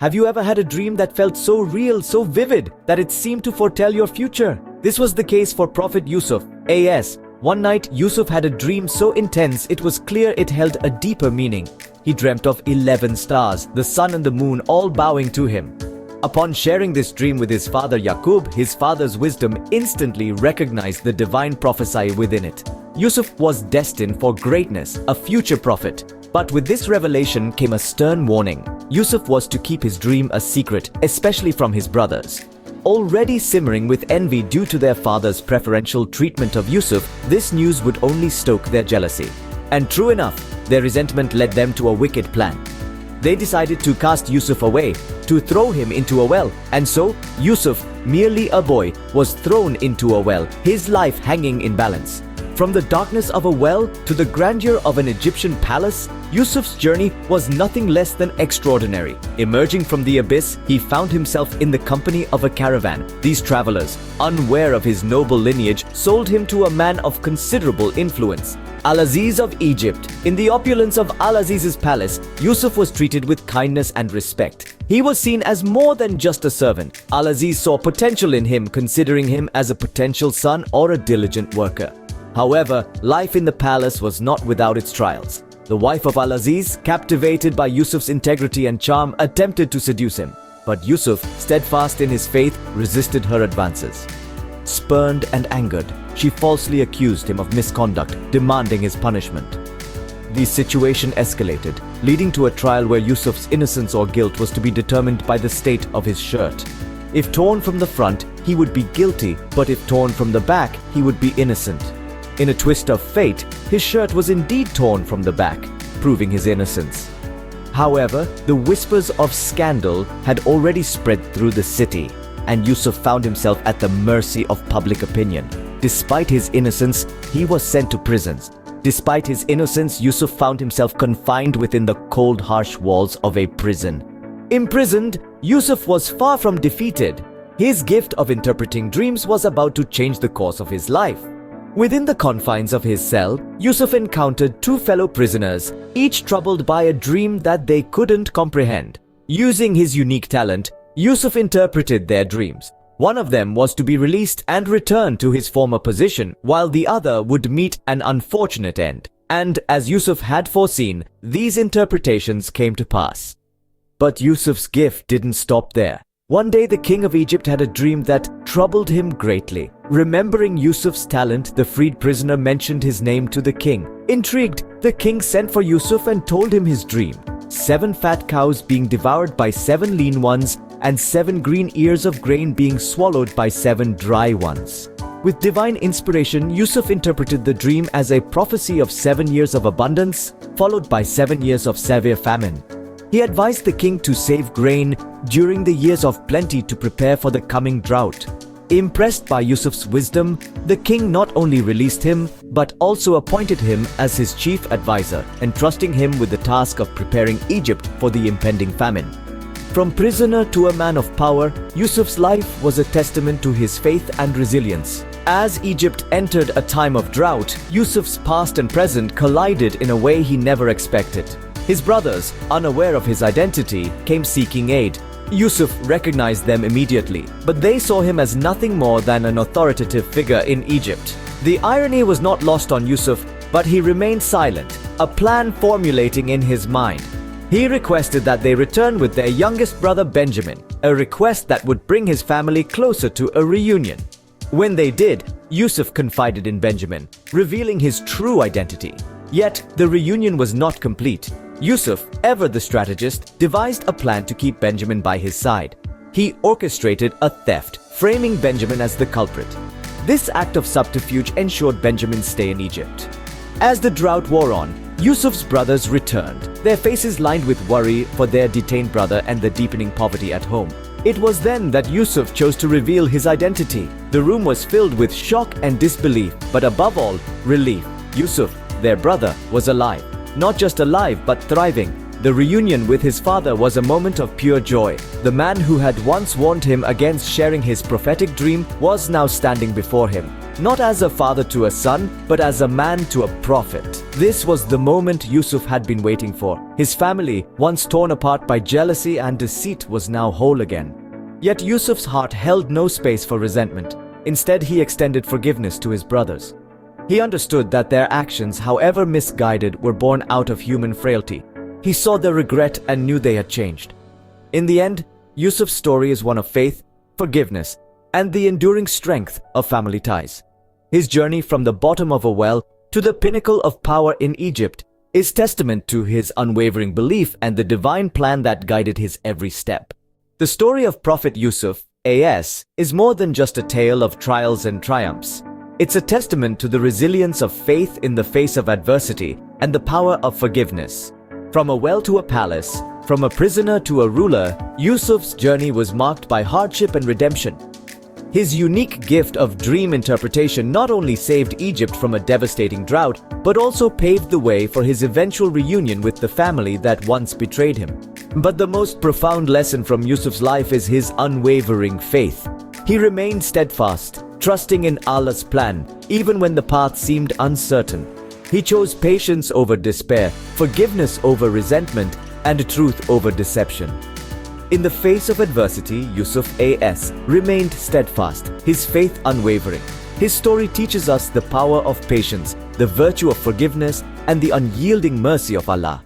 Have you ever had a dream that felt so real, so vivid, that it seemed to foretell your future? This was the case for Prophet Yusuf, a.s. One night, Yusuf had a dream so intense it was clear it held a deeper meaning. He dreamt of 11 stars, the sun and the moon all bowing to him. Upon sharing this dream with his father Yaqub, his father's wisdom instantly recognized the divine prophecy within it. Yusuf was destined for greatness, a future prophet. But with this revelation came a stern warning. Yusuf was to keep his dream a secret, especially from his brothers. Already simmering with envy due to their father's preferential treatment of Yusuf, this news would only stoke their jealousy. And true enough, their resentment led them to a wicked plan. They decided to cast Yusuf away, to throw him into a well, and so Yusuf, merely a boy, was thrown into a well, his life hanging in balance. From the darkness of a well to the grandeur of an Egyptian palace, Yusuf's journey was nothing less than extraordinary. Emerging from the abyss, he found himself in the company of a caravan. These travelers, unaware of his noble lineage, sold him to a man of considerable influence, Al-Aziz of Egypt. In the opulence of Al-Aziz's palace, Yusuf was treated with kindness and respect. He was seen as more than just a servant. Al-Aziz saw potential in him, considering him as a potential son or a diligent worker. However, life in the palace was not without its trials. The wife of Al-Aziz, captivated by Yusuf's integrity and charm, attempted to seduce him. But Yusuf, steadfast in his faith, resisted her advances. Spurned and angered, she falsely accused him of misconduct, demanding his punishment. The situation escalated, leading to a trial where Yusuf's innocence or guilt was to be determined by the state of his shirt. If torn from the front, he would be guilty, but if torn from the back, he would be innocent. In a twist of fate, his shirt was indeed torn from the back, proving his innocence. However, the whispers of scandal had already spread through the city, and Yusuf found himself at the mercy of public opinion. Despite his innocence, he was sent to prisons. Despite his innocence, Yusuf found himself confined within the cold, harsh walls of a prison. Imprisoned, Yusuf was far from defeated. His gift of interpreting dreams was about to change the course of his life. Within the confines of his cell, Yusuf encountered two fellow prisoners, each troubled by a dream that they couldn't comprehend. Using his unique talent, Yusuf interpreted their dreams. One of them was to be released and return to his former position, while the other would meet an unfortunate end. And as Yusuf had foreseen, these interpretations came to pass. But Yusuf's gift didn't stop there. One day the king of Egypt had a dream that troubled him greatly. Remembering Yusuf's talent, the freed prisoner mentioned his name to the king. Intrigued, the king sent for Yusuf and told him his dream. 7 fat cows being devoured by 7 lean ones, and 7 green ears of grain being swallowed by 7 dry ones. With divine inspiration, Yusuf interpreted the dream as a prophecy of 7 years of abundance, followed by 7 years of severe famine. He advised the king to save grain during the years of plenty to prepare for the coming drought. Impressed by Yusuf's wisdom, the king not only released him, but also appointed him as his chief advisor, entrusting him with the task of preparing Egypt for the impending famine. From prisoner to a man of power, Yusuf's life was a testament to his faith and resilience. As Egypt entered a time of drought, Yusuf's past and present collided in a way he never expected. His brothers, unaware of his identity, came seeking aid. Yusuf recognized them immediately, but they saw him as nothing more than an authoritative figure in Egypt. The irony was not lost on Yusuf, but he remained silent, a plan formulating in his mind. He requested that they return with their youngest brother Benjamin, a request that would bring his family closer to a reunion. When they did, Yusuf confided in Benjamin, revealing his true identity. Yet, the reunion was not complete. Yusuf, ever the strategist, devised a plan to keep Benjamin by his side. He orchestrated a theft, framing Benjamin as the culprit. This act of subterfuge ensured Benjamin's stay in Egypt. As the drought wore on, Yusuf's brothers returned, their faces lined with worry for their detained brother and the deepening poverty at home. It was then that Yusuf chose to reveal his identity. The room was filled with shock and disbelief, but above all, relief. Yusuf, their brother, was alive. Not just alive, but thriving. The reunion with his father was a moment of pure joy. The man who had once warned him against sharing his prophetic dream was now standing before him, not as a father to a son, but as a man to a prophet. This was the moment Yusuf had been waiting for. His family, once torn apart by jealousy and deceit, was now whole again. Yet Yusuf's heart held no space for resentment. Instead, he extended forgiveness to his brothers. He understood that their actions, however misguided, were born out of human frailty. He saw their regret and knew they had changed. In the end, Yusuf's story is one of faith, forgiveness, and the enduring strength of family ties. His journey from the bottom of a well to the pinnacle of power in Egypt is testament to his unwavering belief and the divine plan that guided his every step. The story of Prophet Yusuf, A.S., is more than just a tale of trials and triumphs. It's a testament to the resilience of faith in the face of adversity and the power of forgiveness. From a well to a palace, from a prisoner to a ruler, Yusuf's journey was marked by hardship and redemption. His unique gift of dream interpretation not only saved Egypt from a devastating drought, but also paved the way for his eventual reunion with the family that once betrayed him. But the most profound lesson from Yusuf's life is his unwavering faith. He remained steadfast, trusting in Allah's plan, even when the path seemed uncertain. He chose patience over despair, forgiveness over resentment, and truth over deception. In the face of adversity, Yusuf A.S. remained steadfast, his faith unwavering. His story teaches us the power of patience, the virtue of forgiveness, and the unyielding mercy of Allah.